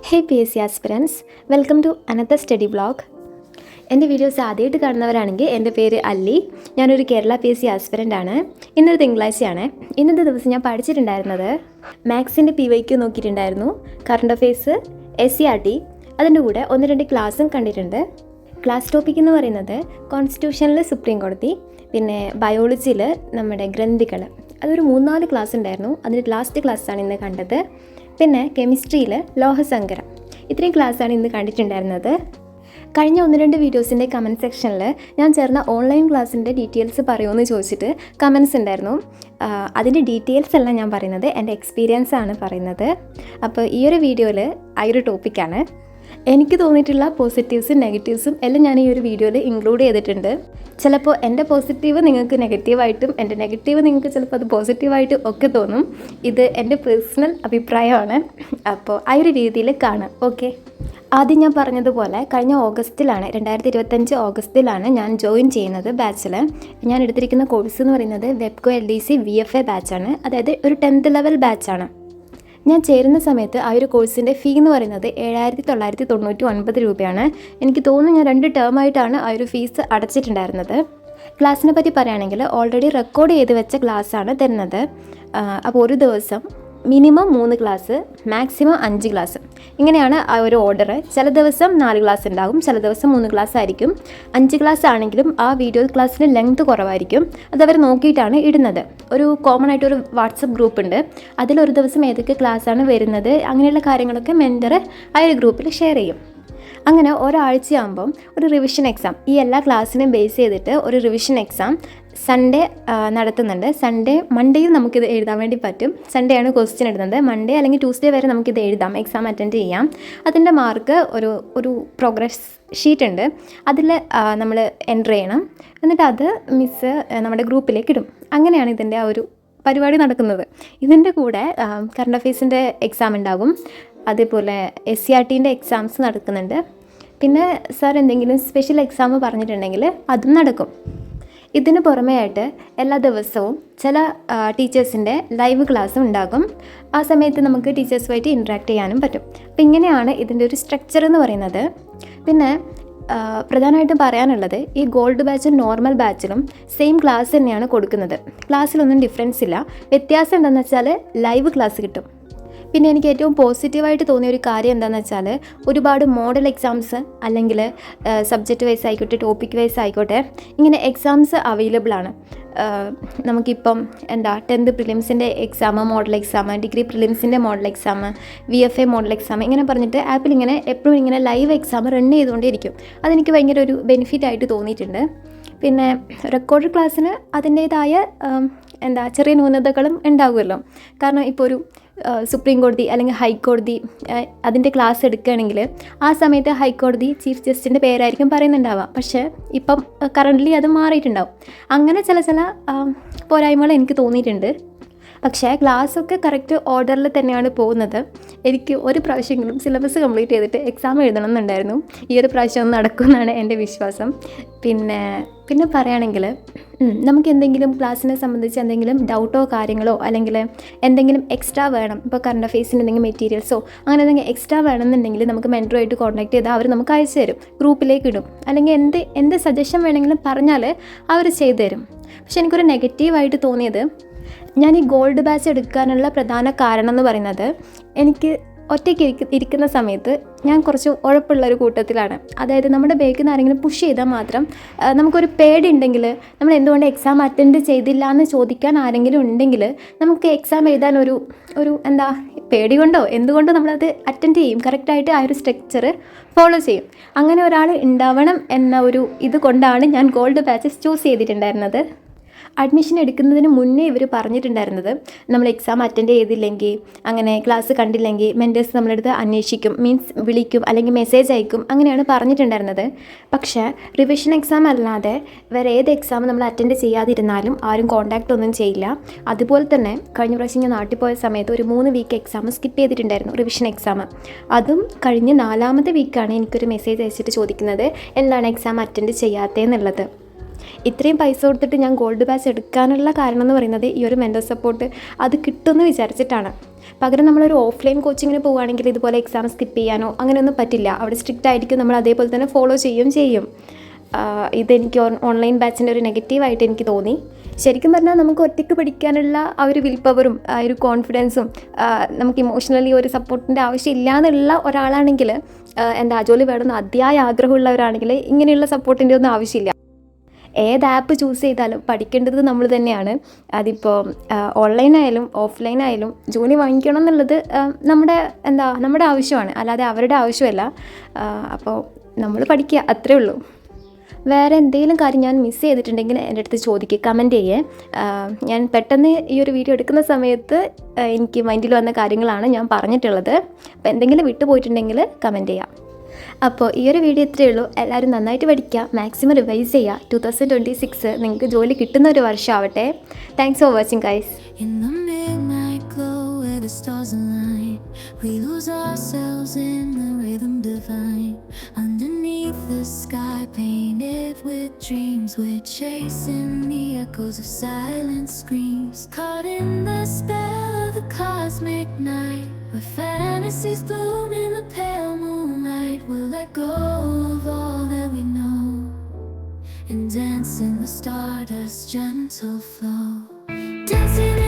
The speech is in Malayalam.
Hey PSC aspirants, welcome to another study vlog. എൻ്റെ വീഡിയോസ് ആദ്യമായിട്ട് കാണുന്നവരാണെങ്കിൽ എൻ്റെ പേര് അല്ലി. ഞാനൊരു കേരള PSC ആസ്പിരൻ്റ് ആണ്. ഇന്നൊരു തിങ്കളാഴ്ചയാണ്. ഇന്നത്തെ ദിവസം ഞാൻ പഠിച്ചിട്ടുണ്ടായിരുന്നത് മാത്സിൻ്റെ PYQ നോക്കിയിട്ടുണ്ടായിരുന്നു, കറണ്ട് അഫെയർസ്, SCRT, അതിൻ്റെ കൂടെ 1-2 ക്ലാസ്സും കണ്ടിട്ടുണ്ട്. ക്ലാസ് ടോപ്പിക് എന്ന് പറയുന്നത് കോൺസ്റ്റിറ്റ്യൂഷനിൽ സുപ്രീം കോടതി, പിന്നെ ബയോളജിയിൽ നമ്മുടെ ഗ്രന്ഥികൾ, അതൊരു 3-4 ക്ലാസ് ഉണ്ടായിരുന്നു. അതിൻ്റെ ലാസ്റ്റ് ക്ലാസ്സാണ് ഇന്ന് കണ്ടത്. പിന്നെ കെമിസ്ട്രിയിൽ ലോഹസങ്കരം. ഇത്രയും ക്ലാസ്സാണ് ഇന്ന് കണ്ടിട്ടുണ്ടായിരുന്നത്. കഴിഞ്ഞ 1-2 വീഡിയോസിൻ്റെ കമൻറ്റ് സെക്ഷനിൽ ഞാൻ ചേർന്ന ഓൺലൈൻ ക്ലാസ്സിൻ്റെ ഡീറ്റെയിൽസ് പറയുമെന്ന് ചോദിച്ചിട്ട് കമൻസ് ഉണ്ടായിരുന്നു. അതിൻ്റെ ഡീറ്റെയിൽസ് അല്ല ഞാൻ പറയുന്നത്, എൻ്റെ എക്സ്പീരിയൻസ് ആണ് പറയുന്നത്. അപ്പോൾ ഈ ഒരു വീഡിയോയിൽ ആ ഒരു ടോപ്പിക്കാണ്. എനിക്ക് തോന്നിയിട്ടുള്ള പോസിറ്റീവ്സും നെഗറ്റീവ്സും എല്ലാം ഞാൻ ഈ ഒരു വീഡിയോയിൽ ഇൻക്ലൂഡ് ചെയ്തിട്ടുണ്ട്. ചിലപ്പോൾ എൻ്റെ പോസിറ്റീവ് നിങ്ങൾക്ക് നെഗറ്റീവായിട്ടും എൻ്റെ നെഗറ്റീവ് നിങ്ങൾക്ക് ചിലപ്പോൾ അത് പോസിറ്റീവായിട്ടും ഒക്കെ തോന്നും. ഇത് എൻ്റെ പേഴ്സണൽ അഭിപ്രായമാണ്. അപ്പോൾ ആ ഒരു രീതിയിൽ കാണാം. ഓക്കെ, ആദ്യം ഞാൻ പറഞ്ഞതുപോലെ കഴിഞ്ഞ ഓഗസ്റ്റിലാണ്, 2025 ഓഗസ്റ്റിലാണ് ഞാൻ ജോയിൻ ചെയ്യുന്നത് ബാച്ചിൽ. ഞാൻ എടുത്തിരിക്കുന്ന കോഴ്സ് എന്ന് പറയുന്നത് വെബ്കോ LDC VFA ബാച്ചാണ്. അതായത് ഒരു 10th ലെവൽ ബാച്ചാണ്. ഞാൻ ചേരുന്ന സമയത്ത് ആ ഒരു കോഴ്സിൻ്റെ ഫീ എന്ന് പറയുന്നത് 7,999 രൂപയാണ്. എനിക്ക് തോന്നുന്നു ഞാൻ 2 ടേമായിട്ടാണ് ആ ഒരു ഫീസ് അടച്ചിട്ടുണ്ടായിരുന്നത്. ക്ലാസ്സിനെ പറ്റി പറയുകയാണെങ്കിൽ ഓൾറെഡി റെക്കോർഡ് ചെയ്ത് വെച്ച ക്ലാസ്സാണ് തരുന്നത്. അപ്പോൾ ഒരു ദിവസം മിനിമം 3 ക്ലാസ്, മാക്സിമം 5 ക്ലാസ്, ഇങ്ങനെയാണ് ആ ഒരു ഓർഡർ. ചില ദിവസം 4 ക്ലാസ് ഉണ്ടാകും, ചില ദിവസം 3 ക്ലാസ് ആയിരിക്കും. 5 ക്ലാസ് ആണെങ്കിലും ആ വീഡിയോ ക്ലാസ്സിന് ലെങ്ത് കുറവായിരിക്കും. അതവർ നോക്കിയിട്ടാണ് ഇടുന്നത്. ഒരു കോമൺ ആയിട്ടൊരു വാട്സപ്പ് ഗ്രൂപ്പ് ഉണ്ട്. അതിലൊരു ദിവസം ഏതൊക്കെ ക്ലാസ്സാണ് വരുന്നത്, അങ്ങനെയുള്ള കാര്യങ്ങളൊക്കെ മെൻറ്റർ ആ ഒരു ഗ്രൂപ്പിൽ ഷെയർ ചെയ്യും. അങ്ങനെ ഒരാഴ്ചയാകുമ്പം ഒരു റിവിഷൻ എക്സാം, ഈ എല്ലാ ക്ലാസ്സിനെയും ബേസ് ചെയ്തിട്ട് ഒരു റിവിഷൻ എക്സാം സൺഡേ നടത്തുന്നുണ്ട്. മൺഡേയും നമുക്കിത് എഴുതാൻ വേണ്ടി പറ്റും. സൺഡേ ആണ് ക്വസ്റ്റ്യൻ ഇടുന്നത്. മൺഡേ അല്ലെങ്കിൽ ട്യൂസ്ഡേ വരെ നമുക്കിത് എഴുതാം, എക്സാം അറ്റൻഡ് ചെയ്യാം. അതിൻ്റെ മാർക്ക് ഒരു പ്രോഗ്രസ് ഷീറ്റ് ഉണ്ട്, അതിൽ നമ്മൾ എൻ്റർ ചെയ്യണം. എന്നിട്ട് അത് മിസ്സ് നമ്മുടെ ഗ്രൂപ്പിലേക്ക് ഇടും. അങ്ങനെയാണ് ഇതിൻ്റെ ആ ഒരു പരിപാടി നടക്കുന്നത്. ഇതിൻ്റെ കൂടെ കറണ്ട് അഫെയർസിൻ്റെ എക്സാം ഉണ്ടാകും. അതേപോലെ SCRTൻ്റെ എക്സാംസ് നടക്കുന്നുണ്ട്. പിന്നെ സാർ എന്തെങ്കിലും സ്പെഷ്യൽ എക്സാം പറഞ്ഞിട്ടുണ്ടെങ്കിൽ അതും നടക്കും. ഇതിന് പുറമേ ആയിട്ട് എല്ലാ ദിവസവും ചില ടീച്ചേഴ്സിൻ്റെ ലൈവ് ക്ലാസ്സും ഉണ്ടാകും. ആ സമയത്ത് നമുക്ക് ടീച്ചേഴ്സുമായിട്ട് ഇൻട്രാക്ട് ചെയ്യാനും പറ്റും. അപ്പോൾ ഇങ്ങനെയാണ് ഇതിൻ്റെ ഒരു സ്ട്രക്ചർ എന്ന് പറയുന്നത്. പിന്നെ പ്രധാനമായിട്ടും പറയാനുള്ളത്, ഈ ഗോൾഡ് ബാച്ചും നോർമൽ ബാച്ചിലും സെയിം ക്ലാസ് തന്നെയാണ് കൊടുക്കുന്നത്. ക്ലാസ്സിലൊന്നും ഡിഫറൻസ് ഇല്ല. വ്യത്യാസം എന്താണെന്ന് വെച്ചാൽ ലൈവ് ക്ലാസ് കിട്ടും. പിന്നെ എനിക്ക് ഏറ്റവും പോസിറ്റീവായിട്ട് തോന്നിയ ഒരു കാര്യം എന്താണെന്ന് വെച്ചാൽ, ഒരുപാട് മോഡൽ എക്സാംസ് അല്ലെങ്കിൽ സബ്ജക്റ്റ് വൈസ് ആയിക്കോട്ടെ, ടോപ്പിക് വൈസ് ആയിക്കോട്ടെ, ഇങ്ങനെ എക്സാംസ് അവൈലബിൾ ആണ്. നമുക്കിപ്പം 10th പ്രിലിംസിൻ്റെ എക്സാം മോഡൽ എക്സാം, ഡിഗ്രി പ്രിലിംസിൻ്റെ model exam, VFA model exam, ഇങ്ങനെ പറഞ്ഞിട്ട് ആപ്പിൽ ഇങ്ങനെ എപ്പോഴും ഇങ്ങനെ ലൈവ് എക്സാം റൺ ചെയ്തുകൊണ്ടേയിരിക്കും. അതെനിക്ക് ഭയങ്കര ഒരു ബെനിഫിറ്റായിട്ട് തോന്നിയിട്ടുണ്ട്. പിന്നെ റെക്കോർഡ് ക്ലാസ്സിന് അതിൻ്റേതായ ചെറിയ ന്യൂനതകളും ഉണ്ടാകുമല്ലോ. കാരണം ഇപ്പോൾ ഒരു സുപ്രീം കോടതി അല്ലെങ്കിൽ ഹൈക്കോടതി അതിൻ്റെ ക്ലാസ് എടുക്കുകയാണെങ്കിൽ ആ സമയത്ത് ഹൈക്കോടതി ചീഫ് ജസ്റ്റിൻ്റെ പേരായിരിക്കും പറയുന്നുണ്ടാവുക. പക്ഷേ ഇപ്പം കറൻ്റ്ലി അത് മാറിയിട്ടുണ്ടാവും. അങ്ങനെ ചില പോരായ്മകൾ എനിക്ക് തോന്നിയിട്ടുണ്ട്. പക്ഷേ ക്ലാസ്സൊക്കെ കറക്റ്റ് ഓർഡറിൽ തന്നെയാണ് പോകുന്നത്. എനിക്ക് ഒരു പ്രാവശ്യമെങ്കിലും സിലബസ് കംപ്ലീറ്റ് ചെയ്തിട്ട് എക്സാം എഴുതണം എന്നുണ്ടായിരുന്നു. ഈ ഒരു പ്രാവശ്യം ഒന്ന് നടക്കുമെന്നാണ് എൻ്റെ വിശ്വാസം. പിന്നെ പറയുകയാണെങ്കിൽ നമുക്ക് എന്തെങ്കിലും ക്ലാസ്സിനെ സംബന്ധിച്ച് എന്തെങ്കിലും ഡൗട്ടോ കാര്യങ്ങളോ അല്ലെങ്കിൽ എന്തെങ്കിലും എക്സ്ട്രാ വേണം, ഇപ്പോൾ കറണ്ട് അഫെയർസിൻ്റെ എന്തെങ്കിലും മെറ്റീരിയൽസോ അങ്ങനെ എന്തെങ്കിലും എക്സ്ട്രാ വേണമെന്നുണ്ടെങ്കിൽ നമുക്ക് മെൻറ്ററുമായിട്ട് കോൺടാക്ട് ചെയ്താൽ അവർ നമുക്ക് അയച്ചു തരും, ഗ്രൂപ്പിലേക്ക് ഇടും. അല്ലെങ്കിൽ എന്ത് സജഷൻ വേണമെങ്കിലും പറഞ്ഞാൽ അവർ ചെയ്തു തരും. പക്ഷെ എനിക്കൊരു നെഗറ്റീവായിട്ട് തോന്നിയത്, ഞാൻ ഈ ഗോൾഡ് ബാച്ച് എടുക്കാനുള്ള പ്രധാന കാരണം എന്ന് പറയുന്നത്, എനിക്ക് ഒറ്റയ്ക്ക് ഇരിക്കുന്ന സമയത്ത് ഞാൻ കുറച്ച് ഉഴപ്പുള്ളൊരു കൂട്ടത്തിലാണ്. അതായത് നമ്മുടെ ബേക്കിൽ നിന്ന് ആരെങ്കിലും പുഷ് ചെയ്താൽ മാത്രം നമുക്കൊരു പേടി ഉണ്ടെങ്കിൽ, നമ്മൾ എന്തുകൊണ്ട് എക്സാം അറ്റൻഡ് ചെയ്തില്ല എന്ന് ചോദിക്കാൻ ആരെങ്കിലും ഉണ്ടെങ്കിൽ നമുക്ക് എക്സാം എഴുതാൻ ഒരു പേടി കൊണ്ടോ എന്തുകൊണ്ടോ നമ്മളത് അറ്റൻഡ് ചെയ്യും. കറക്റ്റായിട്ട് ആ ഒരു സ്ട്രക്ചർ ഫോളോ ചെയ്യും. അങ്ങനെ ഒരാൾ ഉണ്ടാവണം എന്ന ഒരു ഇത് കൊണ്ടാണ് ഞാൻ ഗോൾഡ് ബാച്ചസ് ചൂസ് ചെയ്തിട്ടുണ്ടായിരുന്നത്. അഡ്മിഷൻ എടുക്കുന്നതിന് മുന്നേ ഇവർ പറഞ്ഞിട്ടുണ്ടായിരുന്നത്, നമ്മൾ എക്സാം അറ്റൻഡ് ചെയ്തില്ലെങ്കിൽ, അങ്ങനെ ക്ലാസ് കണ്ടില്ലെങ്കിൽ മെൻറ്റേഴ്സ് നമ്മളെടുത്ത് അന്വേഷിക്കും, മീൻസ് വിളിക്കും അല്ലെങ്കിൽ മെസ്സേജ് അയക്കും, അങ്ങനെയാണ് പറഞ്ഞിട്ടുണ്ടായിരുന്നത്. പക്ഷേ റിവിഷൻ എക്സാം അല്ലാതെ വേറെ ഏത് എക്സാം നമ്മൾ അറ്റൻഡ് ചെയ്യാതിരുന്നാലും ആരും കോൺടാക്റ്റ് ഒന്നും ചെയ്യില്ല. അതുപോലെ തന്നെ കഴിഞ്ഞ പ്രാവശ്യം ഞാൻ നാട്ടിൽ പോയ സമയത്ത് ഒരു 3 വീക്ക് എക്സാം സ്കിപ്പ് ചെയ്തിട്ടുണ്ടായിരുന്നു, റിവിഷൻ എക്സാം. അതും കഴിഞ്ഞ് 4ാമത്തെ വീക്കാണ് എനിക്കൊരു മെസ്സേജ് അയച്ചിട്ട് ചോദിക്കുന്നത് എന്താണ് എക്സാം അറ്റൻഡ് ചെയ്യാത്തതെന്നുള്ളത്. ഇത്രയും പൈസ കൊടുത്തിട്ട് ഞാൻ ഗോൾഡ് ബാച്ച് എടുക്കാനുള്ള കാരണം എന്ന് പറയുന്നത് ഈ ഒരു മെൻറ്റർ സപ്പോർട്ട് അത് കിട്ടുമെന്ന് വിചാരിച്ചിട്ടാണ്. പകരം നമ്മളൊരു ഓഫ്ലൈൻ കോച്ചിങ്ങിന് പോവുകയാണെങ്കിൽ ഇതുപോലെ എക്സാം സ്കിപ്പ് ചെയ്യാനോ അങ്ങനെയൊന്നും പറ്റില്ല. അവിടെ സ്ട്രിക്റ്റ് ആയിരിക്കും, നമ്മൾ അതേപോലെ തന്നെ ഫോളോ ചെയ്യും. ഇതെനിക്ക് ഓൺലൈൻ ബാച്ചിൻ്റെ ഒരു നെഗറ്റീവായിട്ട് എനിക്ക് തോന്നി. ശരിക്കും പറഞ്ഞാൽ നമുക്ക് ഒറ്റയ്ക്ക് പഠിക്കാനുള്ള ആ ഒരു വിൽ പവറും ആ ഒരു കോൺഫിഡൻസും നമുക്ക് ഇമോഷണലി ഒരു സപ്പോർട്ടിൻ്റെ ആവശ്യമില്ല എന്നുള്ള ഒരാളാണെങ്കിൽ, ജോലി വേണമെന്ന് അതിയായ ആഗ്രഹമുള്ളവരാണെങ്കിൽ ഇങ്ങനെയുള്ള സപ്പോർട്ടിൻ്റെ ഒന്നും ആവശ്യമില്ല. ഏത് ആപ്പ് ചൂസ് ചെയ്താലും പഠിക്കേണ്ടത് നമ്മൾ തന്നെയാണ്. അതിപ്പോൾ ഓൺലൈനായാലും ഓഫ്ലൈനായാലും ജോലി വാങ്ങിക്കണം എന്നുള്ളത് നമ്മുടെ ആവശ്യമാണ്, അല്ലാതെ അവരുടെ ആവശ്യമല്ല. അപ്പോൾ നമ്മൾ പഠിക്കുക, അത്രേ ഉള്ളൂ. വേറെ എന്തെങ്കിലും കാര്യം ഞാൻ മിസ് ചെയ്തിട്ടുണ്ടെങ്കിൽ എൻ്റെ അടുത്ത് ചോദിക്കുക, കമൻറ്റ് ചെയ്യേ. ഞാൻ പെട്ടെന്ന് ഈ ഒരു വീഡിയോ എടുക്കുന്ന സമയത്ത് എനിക്ക് മൈൻഡിൽ വന്ന കാര്യങ്ങളാണ് ഞാൻ പറഞ്ഞിട്ടുള്ളത്. അപ്പോൾ എന്തെങ്കിലും വിട്ടുപോയിട്ടുണ്ടെങ്കിൽ കമൻറ്റ് ചെയ്യാം. അപ്പോൾ ഈ ഒരു വീഡിയോ ഇത്രയേ ഉള്ളൂ. എല്ലാവരും നന്നായിട്ട് പഠിക്കുക, മാക്സിമം റിവൈസ് ചെയ്യുക. 2026 നിങ്ങൾക്ക് ജോലി കിട്ടുന്ന ഒരു വർഷമാവട്ടെ. Thanks for watching guys. The stars align, we lose ourselves in the rhythm divine. Underneath the sky painted with dreams, we're chasing the echoes of silent screams. Caught in the spell of the cosmic night, where fantasies bloom in the pale moonlight. We'll let go of all that we know and dance in the stardust's gentle flow. Dancing